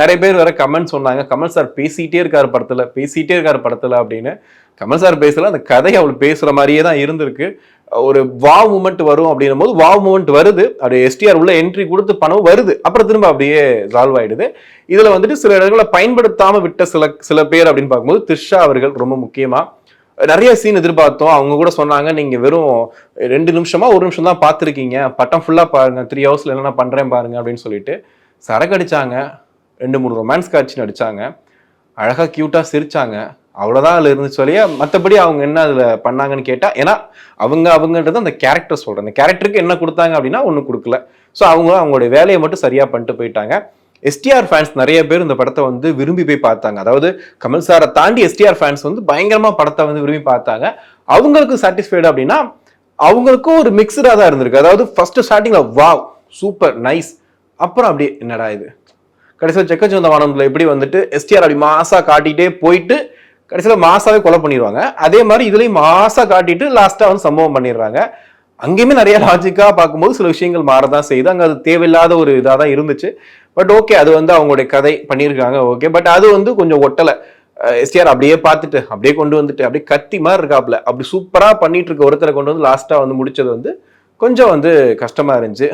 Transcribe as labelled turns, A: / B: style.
A: நிறைய பேர் வேற கமெண்ட் சொன்னாங்க, கமல் சார் பேசிட்டே இருக்காரு படத்துல அப்படின்னு. கமல் சார் பேசல, அந்த கதை அவள் பேசுற மாதிரியே தான் இருந்திருக்கு. ஒரு வாவ் மூமெண்ட் வரும் அப்படின்னும் போது வாவ் மூமெண்ட் வருது. அப்படியே எஸ்டிஆர் உள்ள என்ட்ரி கொடுத்து பணம் வருது, அப்புறம் திரும்ப அப்படியே சால்வ் ஆயிடுது. இதுல வந்துட்டு சில இடங்களை பயன்படுத்தாம விட்ட சில பேர் அப்படின்னு பார்க்கும்போது த்ரிஷா அவர்கள் ரொம்ப முக்கியமா நிறைய சீன் எதிர்பார்த்தோம். அவங்க கூட சொன்னாங்க, நீங்க வெறும் 2 நிமிஷமா 1 நிமிஷம் தான் பார்த்துருக்கீங்க, பட்டம் ஃபுல்லா பாருங்க, 3 ஹவர்ஸ்ல என்ன பண்றேன் பாருங்க அப்படின்னு சொல்லிட்டு சரக்கு அடிச்சாங்க. 2-3 ரொமான்ஸ் காட்சி நடிச்சாங்க, அழகா கியூட்டா சிரிச்சாங்க. அவ்வளவுதான் அதுல இருந்து சொல்லிய மற்றபடி அவங்க என்ன அதுல பண்ணாங்கன்னு கேட்டா, ஏன்னா அவங்கன்றது அந்த கேரக்டர் சொல்றேன், அந்த கேரக்டருக்கு என்ன கொடுத்தாங்க அப்படின்னா ஒன்றும் கொடுக்கல. ஸோ அவங்களுடைய வேலையை மட்டும் சரியா பண்ணிட்டு போயிட்டாங்க. எஸ்டிஆர் ஃபேன்ஸ் நிறைய பேர் இந்த படத்தை வந்து விரும்பி போய் பார்த்தாங்க. அதாவது கமல் சாரை தாண்டி எஸ்டிஆர் ஃபேன்ஸ் வந்து பயங்கரமா படத்தை வந்து விரும்பி பார்த்தாங்க. அவங்களுக்கு சாட்டிஸ்ஃபைடு அப்படின்னா அவங்களுக்கும் ஒரு மிக்சடா தான் இருந்திருக்கு. அதாவது ஃபர்ஸ்ட் ஸ்டார்டிங்ல வாவ் சூப்பர் நைஸ், அப்புறம் அப்படியே என்னடா இது, கடைசியில் செக்கச்சந்த வானம்ல எப்படி வந்துட்டு எஸ்டிஆர் அப்படி மாசா காட்டிட்டே போயிட்டு கடைசியில மாசாவே கொலை பண்ணிடுவாங்க. அதே மாதிரி இதுலயும் மாசா காட்டிட்டு லாஸ்டா வந்து சம்பவம் பண்ணிடுறாங்க. அங்கேயுமே நிறைய லாஜிக்கா பார்க்கும்போது சில விஷயங்கள் மாறதான் செய்யுது. அங்க அது தேவையில்லாத ஒரு இதாக தான் இருந்துச்சு. பட் ஓகே, அது வந்து அவங்களுடைய கதை பண்ணியிருக்காங்க ஓகே. பட் அது வந்து கொஞ்சம் ஒட்டலை. எஸ்டிஆர் அப்படியே பார்த்துட்டு அப்படியே கொண்டு வந்துட்டு அப்படியே கத்தி மாதிரி இருக்காப்ல, அப்படி சூப்பரா பண்ணிட்டு இருக்க ஒருத்தரை கொண்டு வந்து லாஸ்டா வந்து முடிச்சது வந்து கொஞ்சம் வந்து கஷ்டமா இருந்துச்சு.